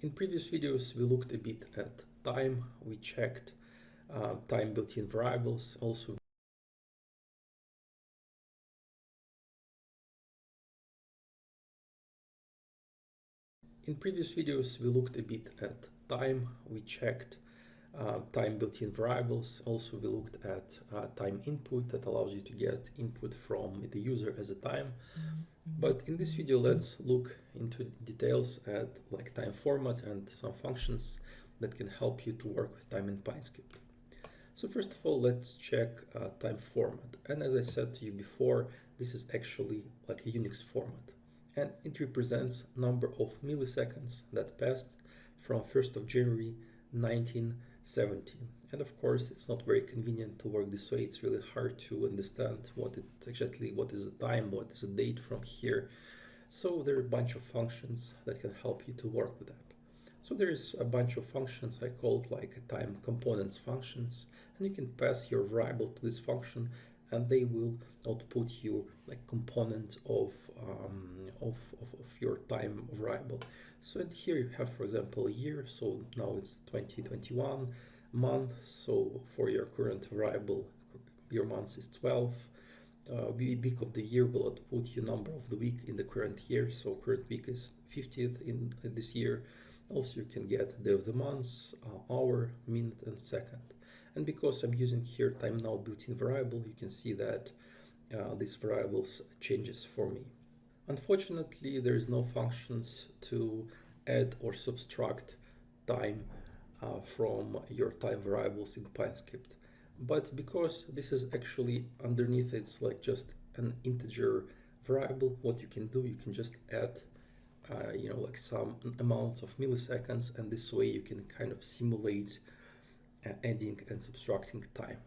In previous videos, we looked a bit at time. We checked time built-in variables. Also, in previous videos, we looked a bit at time. We checked time built-in variables. Also, we looked at time input that allows you to get input from the user as a time. But in this video, let's look into details at like time format and some functions that can help you to work with time in PineScript. So first of all, let's check time format. And as I said to you before, this is actually like a Unix format. And it represents number of milliseconds that passed from 1st of January 1970. And of course, it's not very convenient to work this way. It's really hard to understand what is the time, what is the date from here. So there are a bunch of functions that can help you to work with that. So there's a bunch of functions I called like time components functions, and you can pass your variable to this function and they will output you like component of your time variable. So in here you have, for example, a year. So now it's 2021. Month. So for your current variable, your month is 12. Week of the year will output you number of the week in the current year. So current week is 50th in this year. Also, you can get day of the month, hour, minute, and second. And because I'm using here time now built-in variable, you can see that these variables changes for me. Unfortunately, there is no functions to add or subtract time from your time variables in PineScript. But because this is actually underneath, it's like just an integer variable, what you can do, you can just add like some amount of milliseconds, and this way you can kind of simulate adding and subtracting time.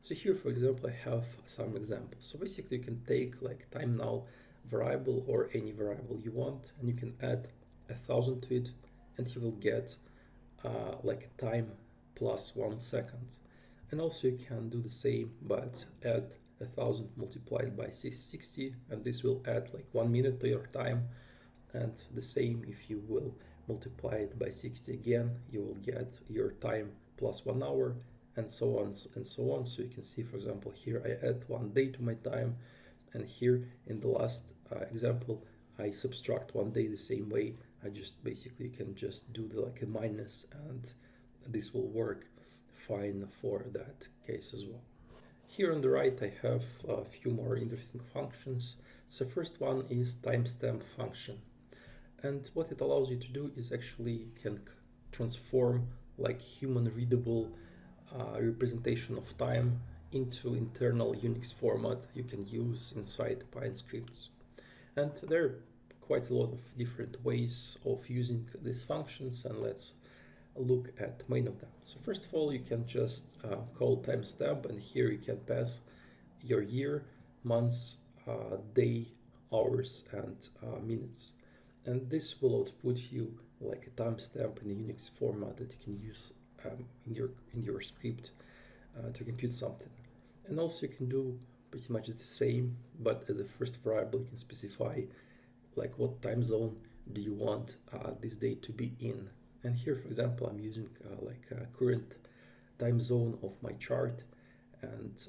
So here, for example, I have some examples. So basically you can take like time now variable or any variable you want, and you can add 1,000 to it, and you will get like time plus 1 second. And also you can do the same, but add 1,000 multiplied by 660, and this will add like 1 minute to your time. And the same, if you will multiply it by 60 again, you will get your time plus 1 hour, and so on and so on. So you can see, for example, here I add 1 day to my time, and here in the last example I subtract 1 day the same way. I just basically can just do like a minus, and this will work fine for that case as well. Here on the right I have a few more interesting functions. So first one is timestamp function. And what it allows you to do is actually can transform like human readable representation of time into internal Unix format you can use inside PineScripts. And there are quite a lot of different ways of using these functions, and let's look at main of them. So first of all, you can just call timestamp, and here you can pass your year, months, day, hours, and minutes. And this will output you like a timestamp in a Unix format that you can use in your script to compute something. And also you can do pretty much the same, but as a first variable you can specify like what time zone do you want this day to be in. And here, for example, I'm using like a current time zone of my chart. And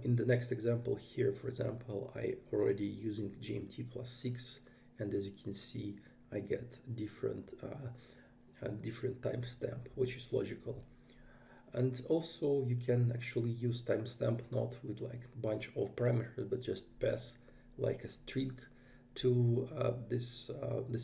in the next example here, for example, I already using GMT plus 6, and as you can see, I get different timestamp, which is logical. And also you can actually use timestamp not with like a bunch of parameters, but just pass like a string to this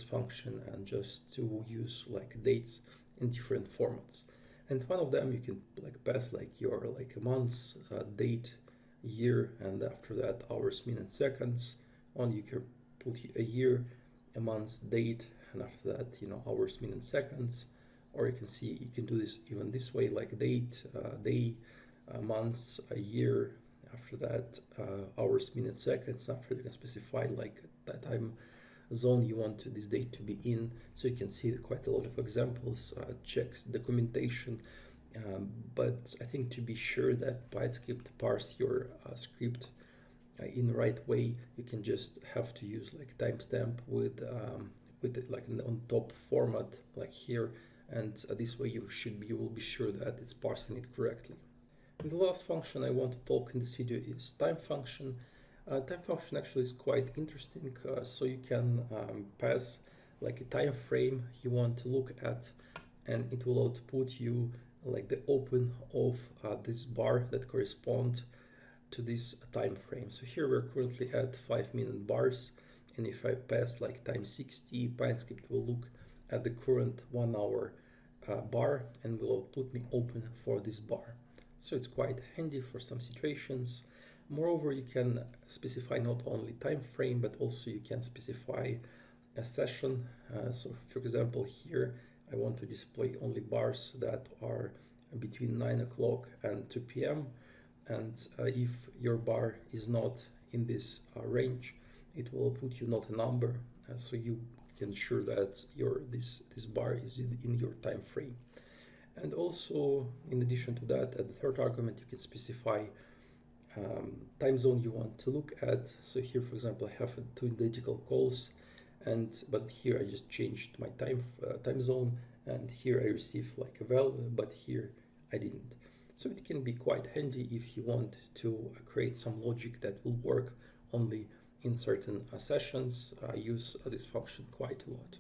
function, and just to use like dates in different formats. And one of them you can like pass like your like a month, date, year, and after that hours, minutes, seconds. On you can put a year, a month's date, and after that hours, minutes, seconds. Or you can see you can do this even this way, like date, day, months, a year. After that, hours, minutes, seconds. After you can specify like that time zone you want this date to be in. So you can see quite a lot of examples, checks, documentation. But I think to be sure that PineScript parse your script in the right way, you can just have to use like timestamp with with it like on top format like here, and this way you will be sure that it's parsing it correctly. And the last function I want to talk in this video is time function. Time function actually is quite interesting. So you can pass like a time frame you want to look at, and it will output you like the open of this bar that correspond to this time frame. So here we're currently at 5-minute bars, and if I pass like time 60, PineScript will look at the current 1 hour bar and will output me open for this bar. So it's quite handy for some situations. Moreover, you can specify not only time frame, but also you can specify a session. So for example, here I want to display only bars that are between 9 o'clock and 2 p.m. And if your bar is not in this range, it will put you not a number, so you can ensure that this bar is in your time frame. And also, in addition to that, at the third argument, you can specify time zone you want to look at. So here, for example, I have two identical calls, but here I just changed my time zone, and here I receive like a value, but here I didn't. So it can be quite handy if you want to create some logic that will work only in certain sessions. I use this function quite a lot.